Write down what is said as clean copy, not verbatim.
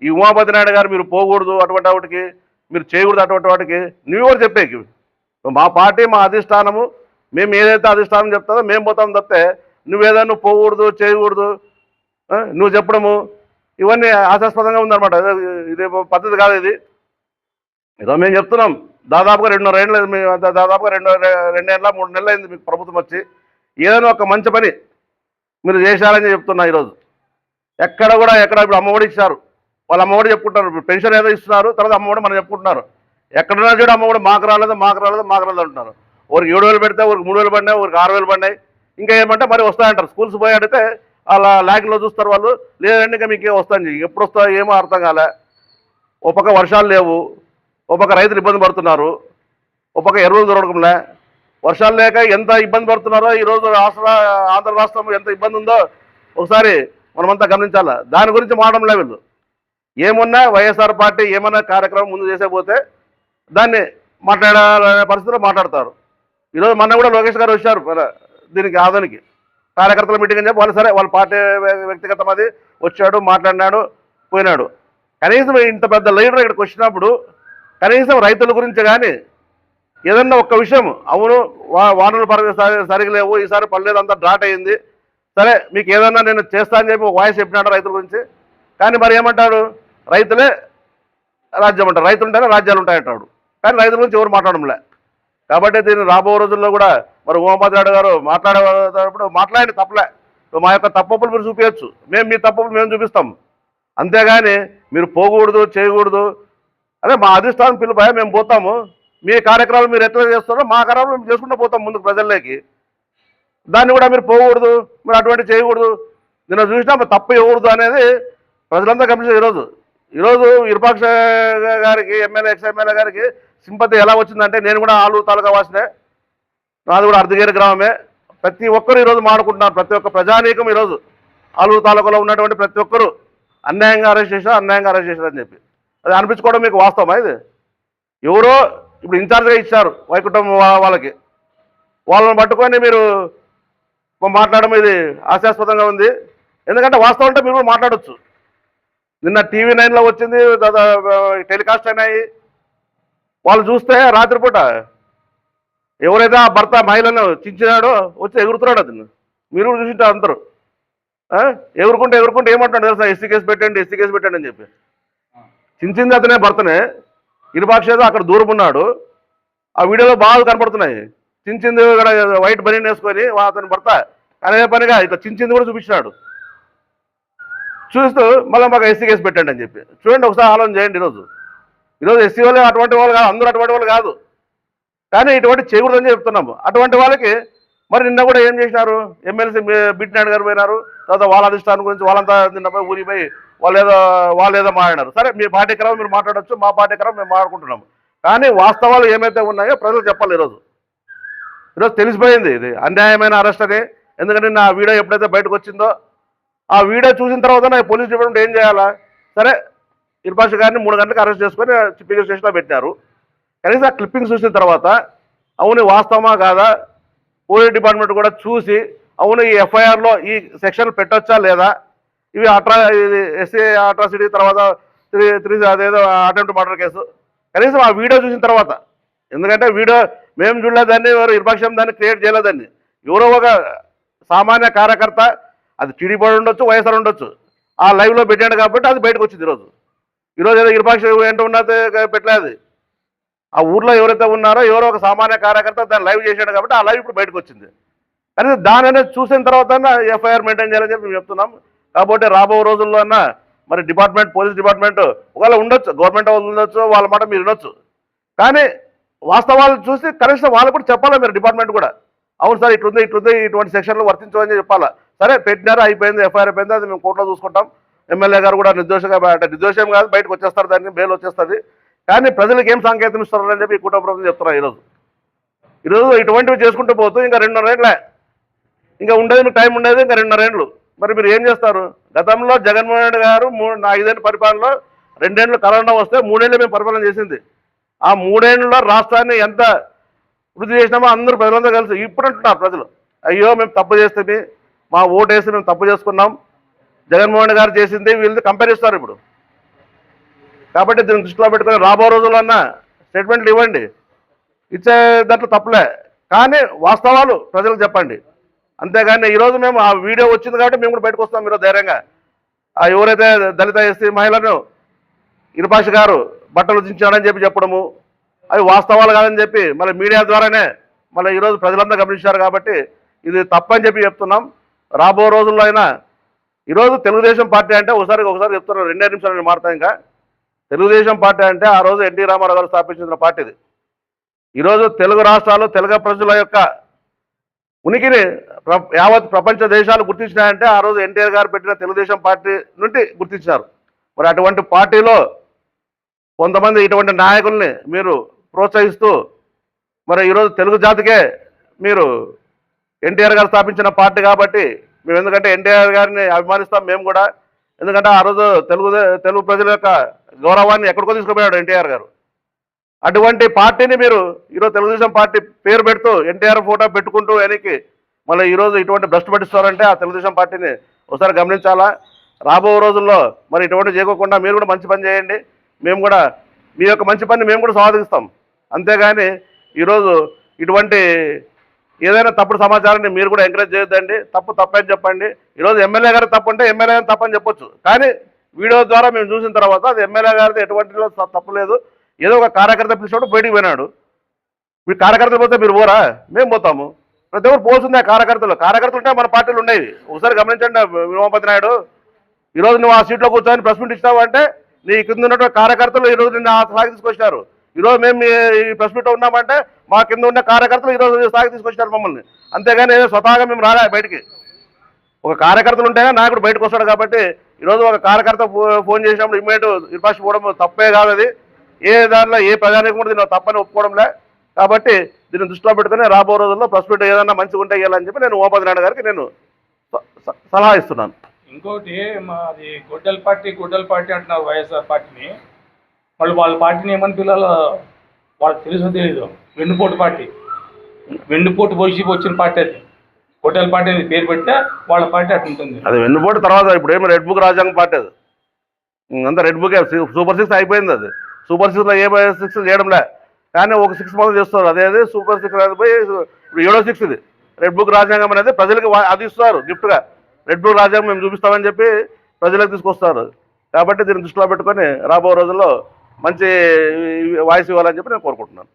ఈ ఉమాపతి నాయుడు గారు మీరు పోకూడదు అటువంటి వాటికి, మీరు చేయకూడదు అటువంటి వాటికి నువ్వు కూడా చెప్పేకి. మా పార్టీ మా అధిష్టానము మేము ఏదైతే అధిష్టానం చెప్తాదో మేము పోతాం తప్పితే నువ్వేదో నువ్వు పోకూడదు చేయకూడదు నువ్వు చెప్పడము ఇవన్నీ హాస్యాస్పదంగా ఉందన్నమాట. ఇది పద్ధతి కాదు ఇది. ఏదో మేము చెప్తున్నాం దాదాపుగా 2.5 ఏళ్ళు దాదాపుగా 2 ఏళ్ళ 3 నెలలు అయింది మీకు ప్రభుత్వం వచ్చి. ఏదైనా ఒక మంచి పని మీరు చేశారని చెప్తున్నా. ఈరోజు ఎక్కడ ఇప్పుడు అమ్మఒడి ఇచ్చారు, వాళ్ళు అమ్మఒడి చెప్పుకుంటారు. ఇప్పుడు పెన్షన్ ఏదో ఇస్తున్నారు, తర్వాత అమ్మఒడి మనం చెప్పుకుంటున్నారు. ఎక్కడన్నా చూడ అమ్మఒడి మాకు రాలేదు అంటున్నారు. ఊరికి 7,000 పెడితే ఊరికి 3,000 పడినాయి, ఊరికి 6,000 పడినాయి. ఇంకా ఏమంటే మరి వస్తాయంటారు. స్కూల్స్ పోయి అడిగితే అలా ల్యాక్లో చూస్తారు వాళ్ళు. లేదండి ఇంకా మీకు వస్తాయి, ఎప్పుడు వస్తాయో ఏమో అర్థం కాలే. ఒక పక్క వర్షాలు లేవు, ఒక పక్క రైతులు ఇబ్బంది పడుతున్నారు, ఒక పక్క ఎరువులు దొరకడంలే. వర్షాలు లేక ఎంత ఇబ్బంది పడుతున్నారో ఈరోజు ఆంధ్ర రాష్ట్రం ఎంత ఇబ్బంది ఉందో ఒకసారి మనమంతా గమనించాలా. దాని గురించి మాట్లాడలే వీళ్ళు. ఏమున్నా వైఎస్ఆర్ పార్టీ ఏమన్నా కార్యక్రమం ముందు చేసే పోతే దాన్ని మాట్లాడాలనే పరిస్థితిలో మాట్లాడతారు. ఈరోజు మొన్న కూడా లోకేష్ గారు వచ్చారు దీనికి ఆదానికి కార్యకర్తల మీటింగ్ అని చెప్పి వాళ్ళు సరే వాళ్ళ పార్టీ వ్యక్తిగతం అది వచ్చాడు, మాట్లాడినాడు, పోయినాడు. కనీసం ఇంత పెద్ద లీడర్ ఇక్కడికి వచ్చినప్పుడు కనీసం రైతుల గురించి కానీ ఏదన్నా ఒక్క విషయం, అవును వానలు సరిగా లేవు, ఈసారి పర్లేదు అంతా డ్రాట్ అయింది, సరే మీకు ఏదన్నా నేను చేస్తా అని చెప్పి ఒక వాయిస్ చెప్పినాడు రైతుల గురించి. కానీ మరి ఏమంటాడు, రైతులే రాజ్యం అంటారు, రైతులు ఉంటేనే రాజ్యాలు ఉంటాయంటాడు. కానీ రైతుల గురించి ఎవరు మాట్లాడంలే. కాబట్టి దీన్ని రాబో రోజుల్లో కూడా మరి ఉమాపతి నాయుడు గారు మాట్లాడేటప్పుడు మాట్లాడి తప్పలే. మా యొక్క తప్పులు మీరు చూపించచ్చు, మేము మీ తప్పులు మేము చూపిస్తాం. అంతేగాని మీరు పోకూడదు చేయకూడదు అదే మా అధిష్టానం పిలుపాయ మేము పోతాము, మీ కార్యక్రమాలు మీరు ఎట్లా చేస్తారో మా కార్యక్రమాలు మేము చేసుకుంటూ పోతాం ముందుకు ప్రజల్లోకి. దాన్ని కూడా మీరు పోకూడదు, మీరు అటువంటి చేయకూడదు, నిన్న చూసినా తప్పు ఇవ్వకూడదు అనేది ప్రజలంతా గమనించారు. ఈరోజు విరూపాక్ష గారికి ఎక్స్ ఎమ్మెల్యే గారికి సింపతి ఎలా వచ్చిందంటే, నేను కూడా ఆలూరు తాలూకా వాసినే, నాది కూడా అర్ధగిరి గ్రామమే. ప్రతి ఒక్కరు ఈరోజు మాడుకుంటున్నారు, ప్రతి ఒక్క ప్రజానీకం ఈరోజు ఆలూరు తాలూకాలో ఉన్నటువంటి ప్రతి ఒక్కరు అన్యాయంగా అరెస్ట్ చేశారు అని చెప్పి అది అనిపించుకోవడం మీకు వాస్తవమా? ఇది ఎవరో ఇప్పుడు ఇన్ఛార్జ్గా ఇచ్చారు వైకుంఠం వాళ్ళకి, వాళ్ళని పట్టుకొని మీరు మాట్లాడడం ఇది హాస్యాస్పదంగా ఉంది. ఎందుకంటే వాస్తవం అంటే మీరు కూడా మాట్లాడచ్చు. నిన్న టీవీ 9లో వచ్చింది, టెలికాస్ట్ అయినాయి. వాళ్ళు చూస్తే రాత్రిపూట ఎవరైతే ఆ భర్త మహిళను చించినాడో వచ్చి ఎగురుతున్నాడు. అతను మీరు కూడా చూసింటారు అందరూ. ఎగురుకుంటే ఏమంటున్నాడు తెలుసా, ఎస్సీ కేసు పెట్టండి అని చెప్పి. చించింది అతనే భర్తనే, ఇరుపాక్షేదో అక్కడ దూరం ఉన్నాడు. ఆ వీడియోలో బాగా కనపడుతున్నాయి. చించింది ఇక్కడ వైట్ బనీన్ వేసుకొని అతని భర్త అనే పనిగా ఇట్లా చించింది కూడా చూపించినాడు. చూస్తూ మళ్ళీ మాకు ఎస్సీ కేసు పెట్టండి అని చెప్పి. చూడండి, ఒకసారి ఆలోచన చేయండి. ఈరోజు ఎస్సీ వాళ్ళు అటువంటి వాళ్ళు కాదు, అందరూ అటువంటి వాళ్ళు కాదు. కానీ ఇటువంటి చేయకూడదని చెప్తున్నాము. అటువంటి వాళ్ళకి మరి నిన్న కూడా ఏం చేసినారు, ఎమ్మెల్సీ బిట్ నాయుడు గారు పోయినారు, తర్వాత వాళ్ళ అధిష్టానం గురించి వాళ్ళంతా నిన్న పోయి ఊరిపోయి వాళ్ళు ఏదో మాట్లాడారు. సరే, మీ పార్టీ క్రమం మీరు మాట్లాడచ్చు, మా పార్టీ క్రమం మేము మాట్లాడుకుంటున్నాము. కానీ వాస్తవాలు ఏమైతే ఉన్నాయో ప్రజలు చెప్పాలి. ఈరోజు తెలిసిపోయింది ఇది అన్యాయమైన అరెస్ట్ అని. ఎందుకంటే నా వీడియో ఎప్పుడైతే బయటకు వచ్చిందో ఆ వీడియో చూసిన తర్వాత నా పోలీస్ డిపార్ట్మెంట్ ఏం చేయాలా, సరే ఇర్పాష గారిని 3 గంటలకు అరెస్ట్ చేసుకొని చిప్పింగ్ స్టేషన్లో పెట్టినారు. కనీసం ఆ క్లిప్పింగ్ చూసిన తర్వాత అవును వాస్తవమా కాదా పోలీస్ డిపార్ట్మెంట్ కూడా చూసి అవును ఈ ఎఫ్ఐఆర్లో ఈ సెక్షన్ పెట్టొచ్చా లేదా, ఇవి ఎస్సీ అట్రాసిటీ తర్వాత 3 అదేదో అటెంప్ట్ మర్డర్ కేసు, కనీసం ఆ వీడియో చూసిన తర్వాత. ఎందుకంటే వీడియో మేము చూడలేదాన్ని, ఎవరు ఇరుపక్షం దాన్ని క్రియేట్ చేయలేదాన్ని, ఎవరో ఒక సామాన్య కార్యకర్త, అది టీడీపీ ఉండొచ్చు, వైఎస్ఆర్ ఉండొచ్చు, ఆ లైవ్లో పెట్టాడు కాబట్టి అది బయటకు వచ్చింది. ఈరోజు ఏదో ఇరుపక్షం ఏంటో ఉన్నది పెట్టలేదు. ఆ ఊర్లో ఎవరైతే ఉన్నారో ఎవరో ఒక సామాన్య కార్యకర్త దాన్ని లైవ్ చేశాడు కాబట్టి ఆ లైవ్ ఇప్పుడు బయటకు వచ్చింది. కానీ దాని అనేది చూసిన తర్వాత ఎఫ్ఐఆర్ మెయింటైన్ చేయాలని చెప్పి మేము చెప్తున్నాం. కాబట్టి రాబో రోజుల్లో అన్నా మరి పోలీస్ డిపార్ట్మెంట్ ఒకవేళ ఉండొచ్చు, గవర్నమెంట్ వాళ్ళు ఉండొచ్చు, వాళ్ళ మాట మీరు వినొచ్చు. కానీ వాస్తవాలు చూసి కనీసం వాళ్ళు కూడా చెప్పాలా, మీరు డిపార్ట్మెంట్ కూడా అవును సార్ ఇట్లుంది ఇటువంటి సెక్షన్లు వర్తించమని చెప్పాలా. సరే పెట్టినారు, అయిపోయింది, ఎఫ్ఐఆర్ అయిపోయింది, అది మేము కోర్టులో చూసుకుంటాం. ఎమ్మెల్యే గారు కూడా నిర్దోషంగా అంటే నిర్దోషం కాదు బయటకు వచ్చేస్తారు, దాన్ని బెయిల్ వచ్చేస్తుంది. కానీ ప్రజలకు ఏం సంకేతం ఇస్తారని చెప్పి ఈ కుటుంబ ప్రభుత్వం చెప్తున్నారు. ఈరోజు ఇటువంటివి చేసుకుంటూ పోతూ ఇంకా 2.5 ఏళ్ళే ఇంకా ఉండేది, మీకు టైం ఉండేది ఇంకా 2.5 ఏళ్ళు. మరి మీరు ఏం చేస్తారు? గతంలో జగన్మోహన్ రెడ్డి గారు 5 ఏళ్ళ పరిపాలనలో 2 ఏళ్ళు కరోనా వస్తే 3 ఏళ్ళు మేము పరిపాలన చేసింది. ఆ 3 ఏళ్ళలో రాష్ట్రాన్ని ఎంత వృద్ధి చేసినామో అందరూ ప్రజలందరూ కలిసి ఇప్పుడు అంటున్నారు ప్రజలు, అయ్యో మేము తప్పు చేస్తే మా ఓటు వేసి మేము తప్పు చేసుకున్నాం, జగన్మోహన్ గారు చేసింది వీళ్ళది కంపేర్ ఇస్తారు. ఇప్పుడు కాబట్టి దీన్ని దృష్టిలో పెట్టుకొని రాబో రోజులన్నా స్టేట్మెంట్లు ఇవ్వండి, ఇచ్చే దాంట్లో తప్పలే, కానీ వాస్తవాలు ప్రజలకు చెప్పండి. అంతేగాని ఈరోజు మేము ఆ వీడియో వచ్చింది కాబట్టి మేము కూడా బయటకు వస్తాం. మీరు ధైర్యంగా ఎవరైతే దళిత ఎస్సీ మహిళను ఇరుపాషి గారు బట్టలు దించాడని చెప్పడము అవి వాస్తవాలు కాదని చెప్పి మళ్ళీ మీడియా ద్వారానే మళ్ళీ ఈరోజు ప్రజలందరూ గమనించారు. కాబట్టి ఇది తప్పని చెప్పి చెప్తున్నాం. రాబో రోజుల్లో అయినా ఈరోజు తెలుగుదేశం పార్టీ అంటే ఒకసారి చెప్తున్నారు, 2 నిమిషాలు నేను మారుతాను. ఇంకా తెలుగుదేశం పార్టీ అంటే ఆ రోజు ఎన్టీ రామారావు గారు స్థాపించిన పార్టీ ఇది. ఈరోజు తెలుగు రాష్ట్రాలు తెలుగు ప్రజల యొక్క ఉనికిని యావత్ ప్రపంచ దేశాలు గుర్తించినాయంటే ఆ రోజు ఎన్టీఆర్ గారు పెట్టిన తెలుగుదేశం పార్టీ నుండి గుర్తించారు. మరి అటువంటి పార్టీలో కొంతమంది ఇటువంటి నాయకుల్ని మీరు ప్రోత్సహిస్తూ మరి ఈరోజు తెలుగు జాతికే మీరు ఎన్టీఆర్ గారు స్థాపించిన పార్టీ కాబట్టి మేము ఎందుకంటే ఎన్టీఆర్ గారిని అభిమానిస్తాం మేము కూడా. ఎందుకంటే ఆ రోజు తెలుగు ప్రజల యొక్క గౌరవాన్ని ఎక్కడికో తీసుకుపోయాడు ఎన్టీఆర్ గారు. అటువంటి పార్టీని మీరు ఈరోజు తెలుగుదేశం పార్టీ పేరు పెడుతూ ఎన్టీఆర్ ఫోటో పెట్టుకుంటూ వెనక్కి మళ్ళీ ఈరోజు ఇటువంటి భ్రష్టు పట్టిస్తారంటే ఆ తెలుగుదేశం పార్టీని ఒకసారి గమనించాలా. రాబో రోజుల్లో మరి ఇటువంటి చేయకోకుండా మీరు కూడా మంచి పని చేయండి. మేము కూడా మీ యొక్క మంచి పని మేము కూడా స్వాగతిస్తాం. అంతేగాని ఈరోజు ఇటువంటి ఏదైనా తప్పుడు సమాచారాన్ని మీరు కూడా ఎంకరేజ్ చేయొద్దండి. తప్పని చెప్పండి. ఈరోజు ఎమ్మెల్యే గారు తప్పు అంటే ఎమ్మెల్యే గారు తప్పని చెప్పొచ్చు, కానీ వీడియో ద్వారా మేము చూసిన తర్వాత అది ఎమ్మెల్యే గారిది ఎటువంటిలో తప్పు లేదు. ఏదో ఒక కార్యకర్త పిలిచినప్పుడు బయటికి పోయినాడు. మీ కార్యకర్తలు పోతే మీరు పోరా? మేము పోతాము. ప్రతి ఒక్కరు పోల్సిందే. కార్యకర్తలు ఉంటే మన పార్టీలు ఉన్నాయి. ఒకసారి గమనించండి ఉమాపతి నాయుడు, ఈరోజు నువ్వు ఆ సీట్లో కూర్చొని ప్రెస్ మీట్ ఇస్తావు అంటే నీ కింద ఉన్నటువంటి కార్యకర్తలు ఈరోజు నిన్ను సాగి తీసుకొచ్చినారు. ఈరోజు మేము ఈ ప్రెస్ మీట్లో ఉన్నామంటే మా కింద ఉన్న కార్యకర్తలు ఈరోజు సాగి తీసుకొచ్చినారు మమ్మల్ని. అంతేగాని ఏదో స్వతహాగా మేము రాలే బయటికి. ఒక కార్యకర్తలు ఉంటేనే నాయకుడు బయటకు వస్తాడు. కాబట్టి ఈరోజు ఒక కార్యకర్త ఫోన్ చేసినప్పుడు ఇమ్మీడియట్ ఇరుపాషి పోవడం తప్పే కాదు. అది ఏ దానిలో ఏ ప్రజానికి కూడా దీన్ని తప్పని ఒప్పుకోవడంలే. కాబట్టి దీన్ని దృష్టిలో పెట్టుకుని రాబో రోజుల్లో ప్రెస్ మీట్ ఏదన్నా మంచిగా ఉంటే ఇవ్వాలని చెప్పి నేను ఉమాపతి నాయుడు గారికి నేను సలహా ఇస్తున్నాను. ఇంకోటి మాది గొడ్డల పార్టీ అంటున్నారు వైఎస్ఆర్ పార్టీని. వాళ్ళ పార్టీని ఏమని పిల్లలు వాళ్ళకి తెలుసో తెలీదు. వెన్నుపోటు పొడిచి వచ్చిన పార్టీ అది. గొడ్డల పార్టీ అనేది పేరు పెడితే వాళ్ళ పార్టీ అట్లుంటుంది. అది వెన్నుపోటు తర్వాత ఇప్పుడు ఏమి రెడ్ బుక్ రాజ్యాంగం పార్టీ అది అంతా రెడ్ బుక్ సూపర్ 6 అయిపోయింది. అది సూపర్ 6లో ఏ 6 చేయడంలే, కానీ ఒక 6 మాత్రం చేస్తారు. అదే సూపర్ 6 అయిపోయి ఇప్పుడు 7వ 6 ఇది. రెడ్ బుక్ రాజ్యాంగం అనేది ప్రజలకు అది ఇస్తారు గిఫ్ట్గా. రెడ్ బుక్ రాజ్యాంగం మేము చూపిస్తామని చెప్పి ప్రజలకు తీసుకొస్తారు. కాబట్టి దీన్ని దృష్టిలో పెట్టుకొని రాబో రోజుల్లో మంచి వాయిస్ ఇవ్వాలని చెప్పి నేను కోరుకుంటున్నాను.